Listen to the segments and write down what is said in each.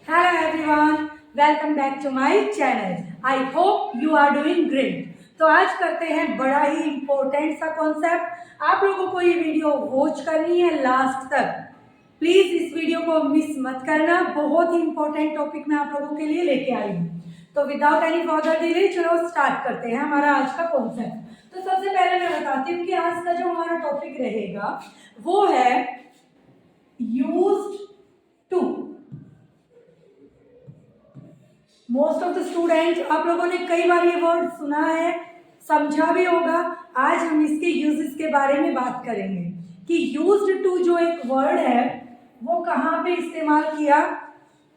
Hello everyone, welcome back to my channel. I hope you are doing great. तो आज करते हैं बड़ा ही इम्पोर्टेंट सा कॉन्सेप्ट। आप लोगों को ये वीडियो वॉच करनी है लास्ट तक। प्लीज इस वीडियो को मिस मत करना, बहुत ही इम्पोर्टेंट टॉपिक मैं आप लोगों के लिए लेके आई हूँ। तो विदाउट एनी फर्दर डिले चलो स्टार्ट करते हैं हमारा आज का कॉन्सेप्ट। तो सबसे पहले मैं बताती हूँ कि आज का जो हमारा टॉपिक रहेगा वो है used to. Most of the student आप लोगों ने कई बार ये वर्ड सुना है, समझा भी होगा। आज हम इसके यूजेस के बारे में बात करेंगे कि यूज्ड टू जो एक वर्ड है वो कहाँ पे इस्तेमाल किया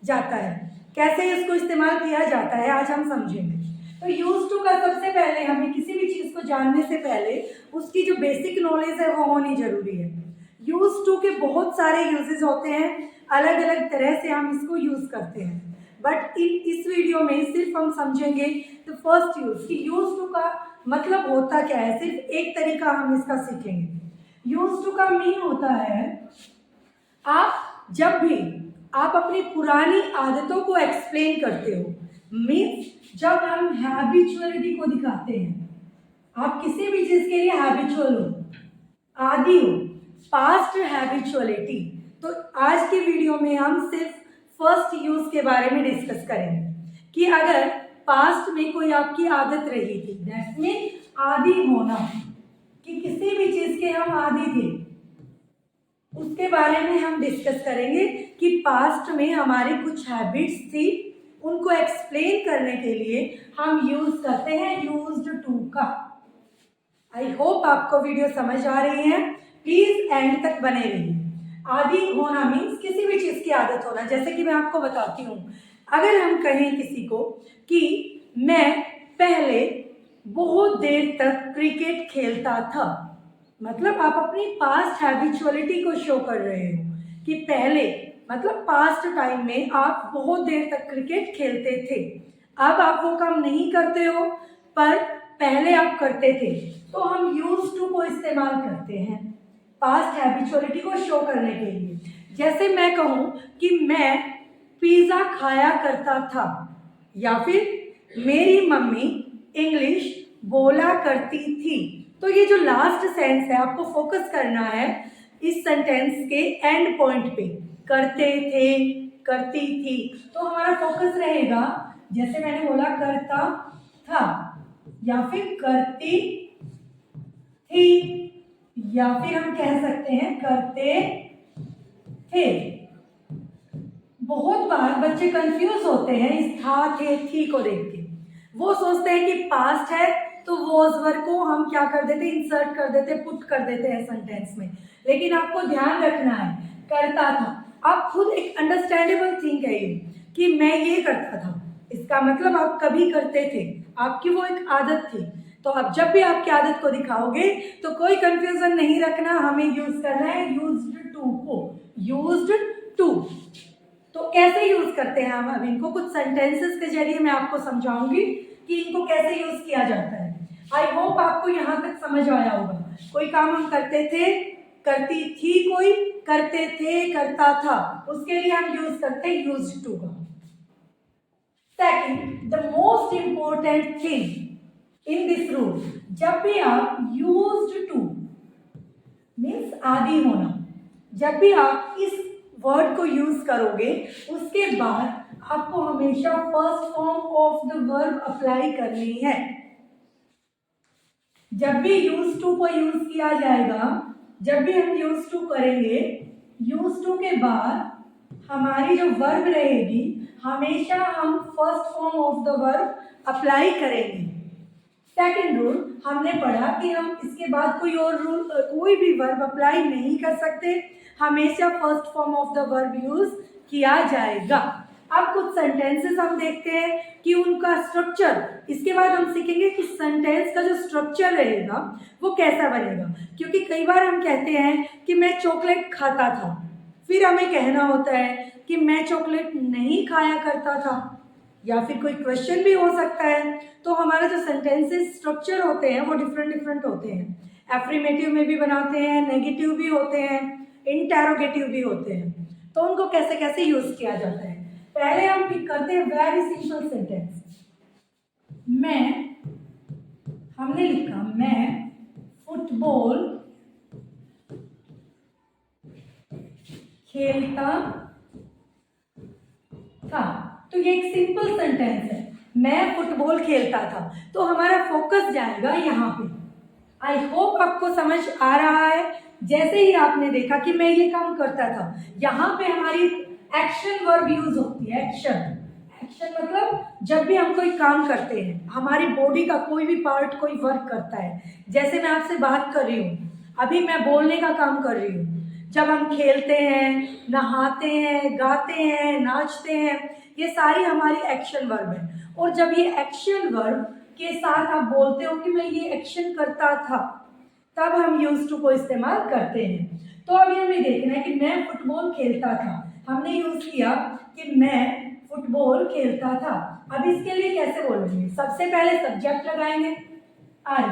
जाता है, कैसे इसको इस्तेमाल किया जाता है, आज हम समझेंगे। तो यूज टू का सबसे पहले हमें किसी भी चीज़ को जानने से पहले उसकी जो बेसिक नॉलेज है वो होनी जरूरी है। यूज टू के बहुत सारे यूजेस होते हैं, अलग अलग तरह से हम इसको यूज करते हैं, बट इस वीडियो में सिर्फ हम समझेंगे द फर्स्ट यूज कि यूज टू का मतलब होता क्या है। सिर्फ एक तरीका हम इसका सीखेंगे। यूज टू का मीन होता है आप जब भी आप अपनी पुरानी आदतों को एक्सप्लेन करते हो, मीन्स जब हम हैबिचुअलिटी को दिखाते हैं, आप किसी भी चीज के लिए हैबिचुअल हो, आदी हो, पास्ट हैबिचुअलिटी। तो आज के वीडियो में हम सिर्फ फर्स्ट यूज के बारे में डिस्कस करेंगे कि अगर पास्ट में कोई आपकी आदत रही थी, दैट्स मीन आदी होना, कि किसी भी चीज के हम आदी थे, उसके बारे में हम डिस्कस करेंगे कि पास्ट में हमारी कुछ हैबिट्स थी, उनको एक्सप्लेन करने के लिए हम यूज करते हैं यूज्ड टू का। आई होप आपको वीडियो समझ आ रही है, प्लीज एंड तक बने रहिए। आदी होना मीन्स किसी भी चीज की आदत होना। जैसे कि मैं आपको बताती हूँ, अगर हम कहें किसी को कि मैं पहले बहुत देर तक क्रिकेट खेलता था, मतलब आप अपनी पास्ट हैबिचुअलिटी को शो कर रहे हो कि पहले मतलब पास्ट टाइम में आप बहुत देर तक क्रिकेट खेलते थे। अब आप वो काम नहीं करते हो पर पहले आप करते थे, तो हम यूज टू को इस्तेमाल करते हैं पास्ट हैबिचुअलिटी को शो करने के लिए। जैसे मैं कहूँ कि मैं पिज़्ज़ा खाया करता था, या फिर मेरी मम्मी इंग्लिश बोला करती थी। तो ये जो लास्ट सेंस है आपको फोकस करना है इस सेंटेंस के एंड पॉइंट पे, करते थे, करती थी। तो हमारा फोकस रहेगा, जैसे मैंने बोला करता था, या फिर करती थी, या फिर हम कह सकते हैं करते थे। बहुत बार बच्चे कंफ्यूज होते हैं इस था, थे, थी को देख के। वो सोचते हैं कि पास्ट है तो वॉज वर्ब को हम क्या कर देते, इंसर्ट कर देते, पुट कर देते हैं सेंटेंस में। लेकिन आपको ध्यान रखना है करता था। आप खुद एक अंडरस्टैंडेबल थिंग है ये कि मैं ये करता था, इसका मतलब आप कभी करते थे, आपकी वो एक आदत थी। तो अब जब भी आपकी आदत को दिखाओगे तो कोई कंफ्यूजन नहीं रखना, हमें यूज करना है यूज्ड टू को, यूज्ड टू। तो कैसे यूज करते हैं हम, अब इनको कुछ सेंटेंसेस के जरिए मैं आपको समझाऊंगी कि इनको कैसे यूज किया जाता है। आई होप आपको यहाँ तक समझ आया होगा। कोई काम हम करते थे, करती थी, कोई करते थे, करता था, उसके लिए हम यूज करते हैं यूज्ड टू का। Second, the most important thing in this rule, जब भी आप यूज्ड टू मीन्स आदि होना, जब भी आप इस वर्ड को यूज करोगे उसके बाद आपको हमेशा first form of the verb apply करनी है। जब भी यूज टू को यूज किया जाएगा, जब भी हम यूज टू करेंगे, यूज टू के बाद हमारी जो वर्ब रहेगी हमेशा हम first form of the verb apply करेंगे। सेकेंड रूल हमने पढ़ा कि हम इसके बाद कोई और रूल, कोई भी वर्ब अप्लाई नहीं कर सकते, हमेशा first form of the verb use किया जाएगा। अब कुछ सेंटेंसेस हम देखते हैं कि उनका स्ट्रक्चर, इसके बाद हम सीखेंगे कि सेंटेंस का जो स्ट्रक्चर रहेगा वो कैसा बनेगा। क्योंकि कई बार हम कहते हैं कि मैं चॉकलेट खाता था, फिर हमें कहना होता है कि मैं चॉकलेट नहीं खाया करता था, या फिर कोई क्वेश्चन भी हो सकता है। तो हमारा जो सेंटेंसेस स्ट्रक्चर होते हैं वो डिफरेंट होते हैं। एफर्मेटिव में भी बनाते हैं, नेगेटिव भी होते हैं, इंटेरोगेटिव भी होते हैं। तो उनको कैसे कैसे यूज किया जाता है। पहले हम पिक करते हैं वेरी सिंपल सेंटेंस। हमने लिखा मैं फुटबॉल खेलता था। तो ये एक सिंपल सेंटेंस है, मैं फुटबॉल खेलता था। तो हमारा फोकस जाएगा यहाँ पे। आई होप आपको समझ आ रहा है। जैसे ही आपने देखा कि मैं ये काम करता था, यहाँ पे हमारी एक्शन वर्ब यूज होती है। एक्शन मतलब जब भी हम कोई काम करते हैं, हमारी बॉडी का कोई भी पार्ट कोई वर्क करता है। जैसे मैं आपसे बात कर रही हूँ, अभी मैं बोलने का काम कर रही हूँ। जब हम खेलते हैं, नहाते हैं, गाते हैं, नाचते हैं, ये सारी हमारी एक्शन वर्ब है। और जब ये एक्शन वर्ब के साथ आप बोलते हो कि मैं ये एक्शन करता था, तब हम यूज टू को इस्तेमाल करते हैं। तो अभी हमें देखना है कि मैं फुटबॉल खेलता था। हमने यूज किया कि मैं फुटबॉल खेलता था। अब इसके लिए कैसे बोलेंगे? सबसे पहले सब्जेक्ट लगाएंगे आई।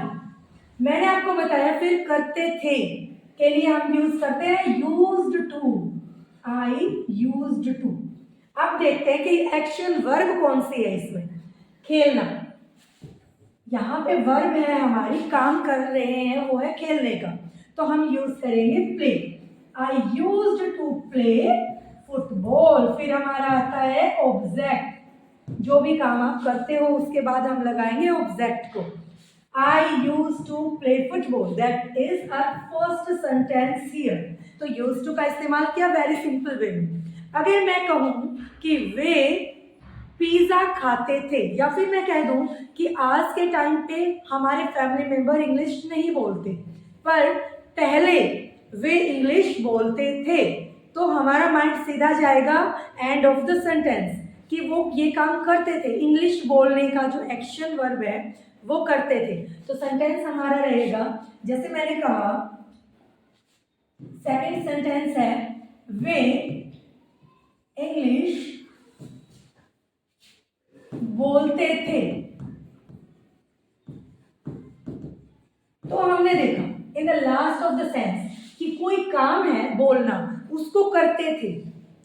मैंने आपको बताया फिर करते थे के लिए हम यूज करते हैं used to. I used to. अब देखते हैं कि एक्शन वर्ब कौन सी है इसमें। खेलना, यहाँ पे वर्ब है हमारी, काम कर रहे हैं, वो है खेलने का। तो हम यूज करेंगे play. I used to play football. फिर हमारा आता है ऑब्जेक्ट। जो भी काम आप करते हो उसके बाद हम लगाएंगे ऑब्जेक्ट को। I used to play football. That is our first sentence here. तो used to का इस्तेमाल किया वेरी सिंपल वे में। अगर मैं कहूँ कि वे पिज़्ज़ा खाते थे, या फिर मैं कह दूँ कि आज के टाइम पे हमारे फैमिली मेंबर इंग्लिश नहीं बोलते, पर पहले वे इंग्लिश बोलते थे, तो हमारा माइंड सीधा जाएगा एंड ऑफ द सेंटेंस कि वो ये काम करते थे। इंग्लिश बोलने का जो एक्शन वर्ब है वो करते थे। तो सेंटेंस हमारा रहेगा, जैसे मैंने कहा, सेकंड सेंटेंस है वे इंग्लिश बोलते थे। तो हमने देखा in the last of the sense कि कोई काम है बोलना, उसको करते थे।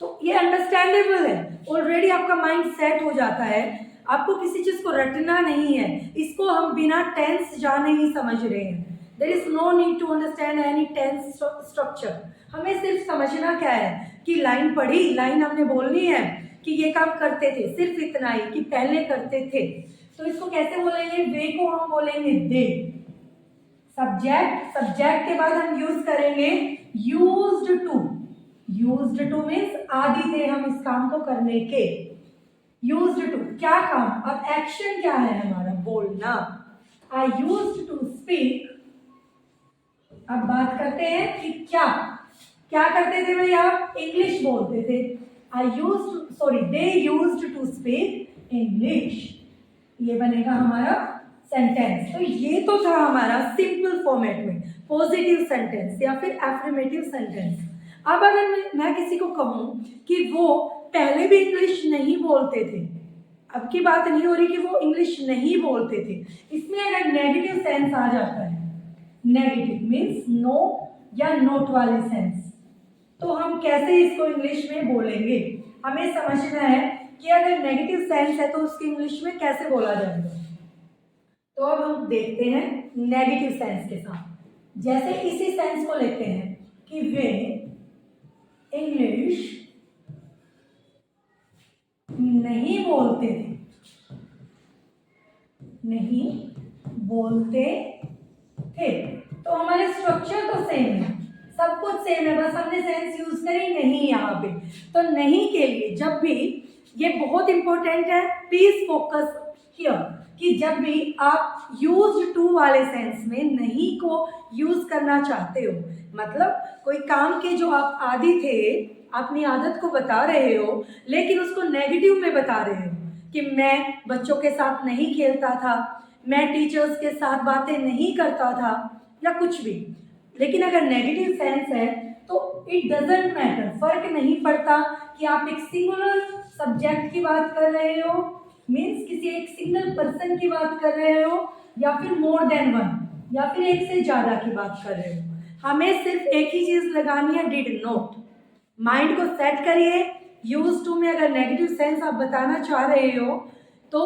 तो ये अंडरस्टैंडेबल है, ऑलरेडी आपका माइंड सेट हो जाता है। आपको किसी चीज को रटना नहीं है, इसको हम बिना टेंस जाने ही समझ रहे हैं। There is no need to understand any tense structure. हमें सिर्फ समझना क्या है कि लाइन पढ़ी, लाइन हमने बोलनी है कि ये काम करते थे, सिर्फ इतना ही कि पहले करते थे। तो इसको कैसे बोलेंगे? वे को हम बोलेंगे दे। सब्जेक्ट, सब्जेक्ट के बाद हम यूज करेंगे used to. Used to means आदि थे हम इस काम को करने के। यूज्ड टू क्या काम? अब एक्शन क्या है हमारा? बोलना। I used to speak. अब बात करते हैं कि क्या क्या करते थे भैया? इंग्लिश बोलते थे। They used to speak English. ये बनेगा हमारा सेंटेंस। तो ये तो था हमारा सिंपल फॉर्मेट में पॉजिटिव सेंटेंस या फिर एफर्मेटिव सेंटेंस। अब अगर मैं किसी को कहूं कि वो पहले भी इंग्लिश नहीं बोलते थे, अब की बात नहीं हो रही कि वो इंग्लिश नहीं बोलते थे, इसमें अगर नेगेटिव सेंस आ जाता है, नेगेटिव मीन्स नो या नोट वाले सेंस, तो हम कैसे इसको इंग्लिश में बोलेंगे? हमें समझना है कि अगर नेगेटिव सेंस है तो उसकी इंग्लिश में कैसे बोला जाएगा। तो अब हम देखते हैं नेगेटिव सेंस के साथ। जैसे इसी सेंस को लेते हैं कि वे इंग्लिश नहीं बोलते थे, नहीं बोलते थे। तो हमारे स्ट्रक्चर तो सेम है, सब कुछ सेम है, बस हमने सेंस यूज करी नहीं यहाँ पे। तो नहीं के लिए जब भी, ये बहुत इंपॉर्टेंट है, प्लीज फोकस हियर, कि जब भी आप यूज्ड टू वाले सेंस में नहीं को यूज करना चाहते हो, मतलब कोई काम के जो आप आदी थे, अपनी आदत को बता रहे हो, लेकिन उसको नेगेटिव में बता रहे हो कि मैं बच्चों के साथ नहीं खेलता था, मैं टीचर्स के साथ बातें नहीं करता था, या कुछ भी। लेकिन अगर नेगेटिव सेंस है तो इट डजेंट मैटर, फर्क नहीं पड़ता कि आप एक सिंगुलर सब्जेक्ट की बात कर रहे हो, मीन्स किसी एक सिंगल पर्सन की बात कर रहे हो, या फिर मोर देन वन, या फिर एक से ज्यादा की बात कर रहे हो। हमें सिर्फ एक ही चीज लगानी है, डिड नॉट। माइंड को सेट करिए यूज टू में अगर नेगेटिव सेंस आप बताना चाह रहे हो तो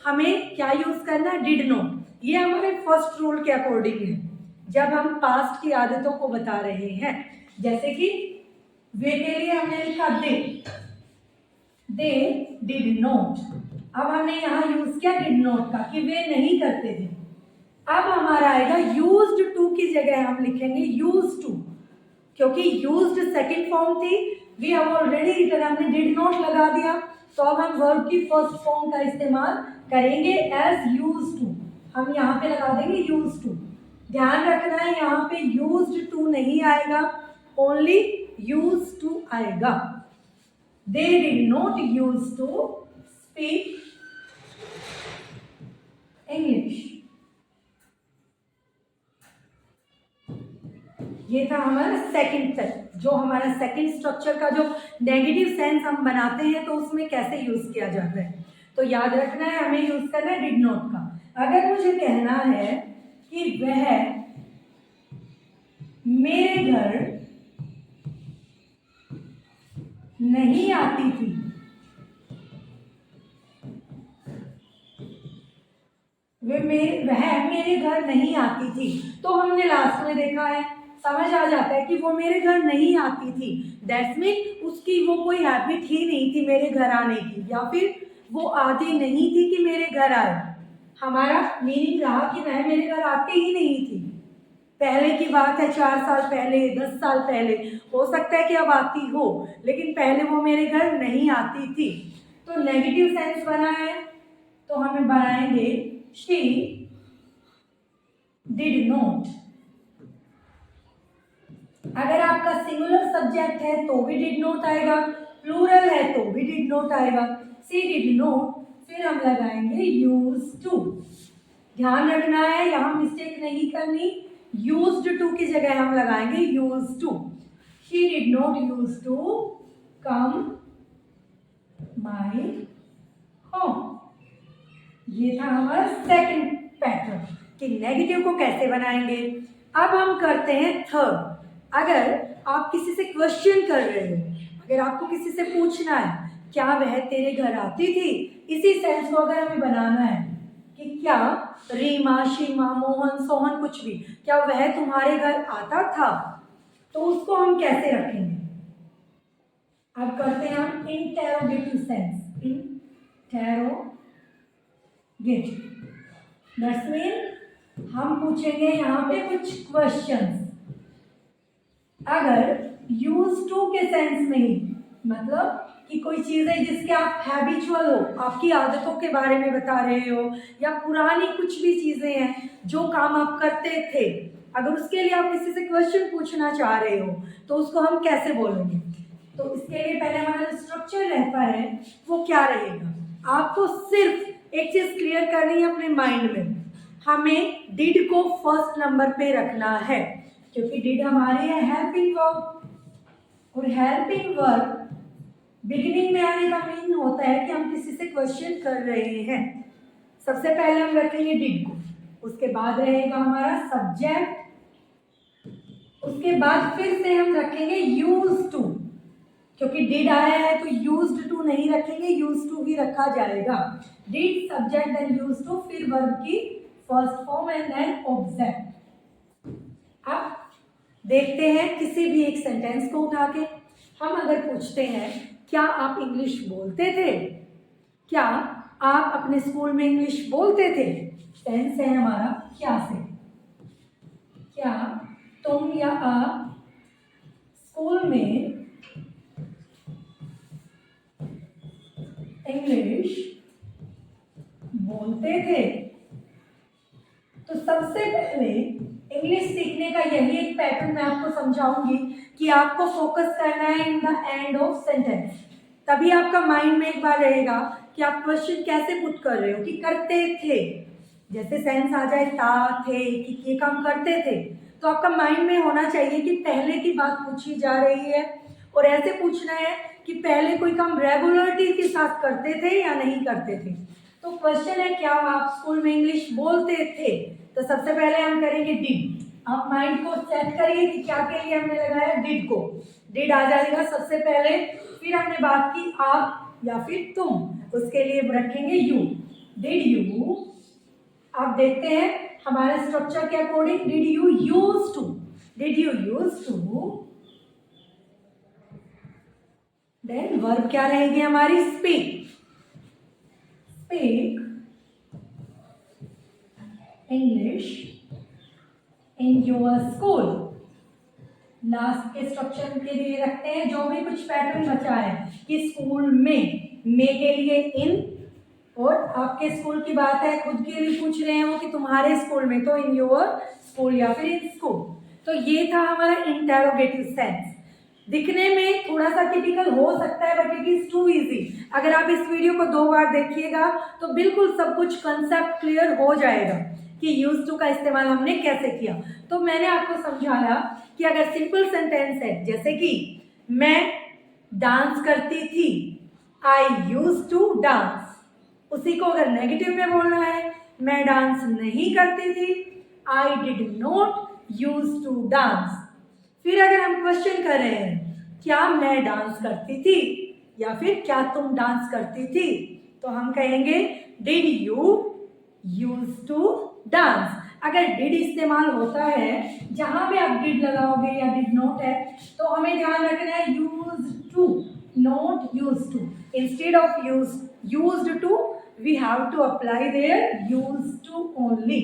हमें क्या यूज करना, डिड नॉट। ये हमारे फर्स्ट रूल के अकॉर्डिंग है जब हम पास्ट की आदतों को बता रहे हैं। जैसे कि वे के लिए हमने लिखा दे डिड नॉट। अब हमने यहाँ यूज किया डिड नॉट का कि वे नहीं करते थे। अब हमारा आएगा यूज्ड टू की जगह हम लिखेंगे यूज टू, क्योंकि यूज्ड सेकंड फॉर्म थी, वी हैव ऑलरेडी रिटन, हमने डिड नॉट लगा दिया, तो अब हम वर्ब की फर्स्ट फॉर्म का इस्तेमाल करेंगे एज यूज टू। हम यहाँ पे लगा देंगे यूज टू। ध्यान रखना है यहाँ पे यूज्ड टू नहीं आएगा, ओनली यूज टू आएगा। They did not use to speak English. ये था हमारा सेकंड सेट, जो हमारा सेकंड स्ट्रक्चर का जो नेगेटिव सेंस हम बनाते हैं तो उसमें कैसे यूज किया जाता है। तो याद रखना है हमें यूज करना है डिड नॉट का। अगर मुझे कहना है कि वह मेरे घर नहीं आती थी, वह मेरे घर नहीं आती थी, तो हमने लास्ट में देखा है, समझ आ जाता है कि वो मेरे घर नहीं आती थी। दैट्स मीन उसकी वो कोई हैबिट ही नहीं थी मेरे घर आने की, या फिर वो आती नहीं थी कि मेरे घर आए। हमारा मीनिंग रहा कि वह मेरे घर आती ही नहीं थी। पहले की बात है, 4 साल पहले, 10 साल पहले, हो सकता है कि अब आती हो, लेकिन पहले वो मेरे घर नहीं आती थी। तो नेगेटिव सेंस बना है तो हमें बनाएंगे शी डिड नॉट। अगर आपका सिंगुलर सब्जेक्ट है तो भी डिड नॉट आएगा, प्लूरल है तो भी डिड नॉट आएगा। सी डिड नॉट, फिर हम लगाएंगे यूज टू। ध्यान रखना है यहाँ मिस्टेक नहीं करनी, यूज्ड टू की जगह हम लगाएंगे use to. She did not use to come my home. ये था हमारा सेकंड पैटर्न कि नेगेटिव को कैसे बनाएंगे। अब हम करते हैं थर्ड। अगर आप किसी से क्वेश्चन कर रहे हो, अगर आपको किसी से पूछना है क्या वह तेरे घर आती थी, इसी सेंस को अगर हमें बनाना है कि क्या रीमा, शीमा, मोहन, सोहन, कुछ भी, क्या वह तुम्हारे घर आता था, तो उसको हम कैसे रखेंगे। अब करते हैं हम interrogative sense, interrogative. That's mean हम पूछेंगे यहाँ पे कुछ क्वेश्चंस। अगर यूज टू के सेंस में ही, मतलब कि कोई चीज़ है जिसके आप हैबिचुअल हो, आपकी आदतों के बारे में बता रहे हो, या पुरानी कुछ भी चीज़ें हैं जो काम आप करते थे, अगर उसके लिए आप किसी से क्वेश्चन पूछना चाह रहे हो तो उसको हम कैसे बोलेंगे। तो इसके लिए पहले हमारा जो स्ट्रक्चर रहता है वो क्या रहेगा, आपको सिर्फ एक चीज़ क्लियर करनी है अपने माइंड में, हमें डिड को फर्स्ट नंबर पे रखना है, क्योंकि डिड हमारे है हेल्पिंग वर्ब, और हेल्पिंग वर्ब बिगिनिंग में आने का मीन होता है कि हम किसी से क्वेश्चन कर रहे हैं। सबसे पहले हम रखेंगे डिड को, उसके बाद रहेगा हमारा सब्जेक्ट, उसके बाद फिर से हम रखेंगे यूज टू, क्योंकि डिड आया है तो यूज्ड टू नहीं रखेंगे, यूज टू ही रखा जाएगा। Did subject then use to, फिर वर्ब की first form and then object. अब देखते हैं किसी भी एक सेंटेंस को उठा के, हम अगर पूछते हैं क्या आप इंग्लिश बोलते थे, क्या आप अपने स्कूल में इंग्लिश बोलते थे, टेंस है हमारा क्या से, क्या तुम या आप स्कूल में इंग्लिश बोलते थे। तो सबसे पहले इंग्लिश सीखने का यही एक पैटर्न मैं आपको समझाऊंगी कि आपको फोकस करना है in the end of sentence, तभी आपका माइंड में एक बार रहेगा कि आप क्वेश्चन कैसे पुट कर रहे हो, कि करते थे, जैसे सेंस आ जाए था, थे, कि ये काम करते थे, तो आपका माइंड में होना चाहिए कि पहले की बात पूछी जा रही है, और ऐसे पूछना है कि पहले कोई काम रेगुलरिटी के साथ करते थे या नहीं करते थे। तो क्वेश्चन है क्या आप स्कूल में इंग्लिश बोलते थे, तो सबसे पहले हम करेंगे डिड, आप माइंड को सेट करिए कि क्या के लिए हमने लगाया डिड को। डिड आ जाएगा सबसे पहले, फिर हमने बात की आप या फिर तुम, उसके लिए रखेंगे यू। डिड यू, आप देखते हैं हमारे स्ट्रक्चर के according, did you use to, did you use to, then verb क्या रहेगी हमारी speak, speak English in your school. Last के स्ट्रक्चर के लिए रखते हैं जो भी कुछ पैटर्न बचा है कि स्कूल में के लिए इन, और आपके स्कूल की बात है, खुद के लिए पूछ रहे हो कि तुम्हारे स्कूल में, तो इन योर स्कूल या फिर इन स्कूल। तो ये था हमारा इंटेरोगेटिव सेंस। दिखने में थोड़ा सा टिपिकल हो सकता है but it is too easy. अगर आप इस वीडियो को 2 बार देखिएगा तो बिल्कुल सब कुछ कंसेप्ट क्लियर हो जाएगा कि यूज टू का इस्तेमाल हमने कैसे किया। तो मैंने आपको समझाया कि अगर सिंपल सेंटेंस है जैसे कि मैं डांस करती थी, आई यूज टू डांस, उसी को अगर नेगेटिव में बोलना है, मैं डांस नहीं करती थी, I did not use to dance. फिर अगर हम क्वेश्चन कर रहे हैं क्या मैं डांस करती थी या फिर क्या तुम डांस करती थी, तो हम कहेंगे did you use to dance. अगर डिड इस्तेमाल होता है जहां पे आप डिड लगाओगे या डिड नॉट है तो हमें ध्यान रखना है use to, not use to. Instead of used to we have to apply there use to only.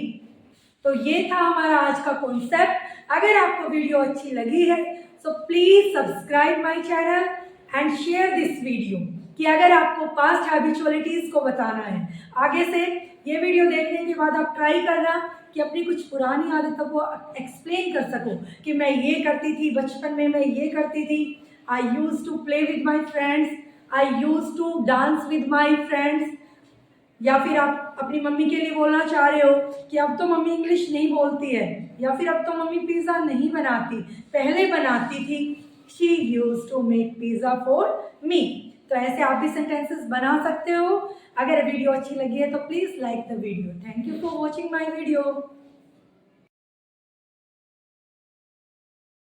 तो ये था हमारा आज का कॉन्सेप्ट। अगर आपको वीडियो अच्छी लगी है so please subscribe my channel and share this video, कि अगर आपको पास्ट हैबिचुअलिटीज को बताना है, आगे से ये वीडियो देखने के बाद आप ट्राई करना कि अपनी कुछ पुरानी आदतों को एक्सप्लेन कर सको कि मैं ये करती थी बचपन में, मैं ये करती थी, I use to play with my friends, I use to dance with my friends. या फिर आप अपनी मम्मी के लिए बोलना चाह रहे हो कि अब तो मम्मी इंग्लिश नहीं बोलती है, या फिर अब तो मम्मी पिज़्ज़ा नहीं बनाती, पहले बनाती थी, she used to make pizza for me. तो ऐसे आप भी सेंटेंसेस बना सकते हो। अगर वीडियो अच्छी लगी है तो please like the video. Thank you for watching my video.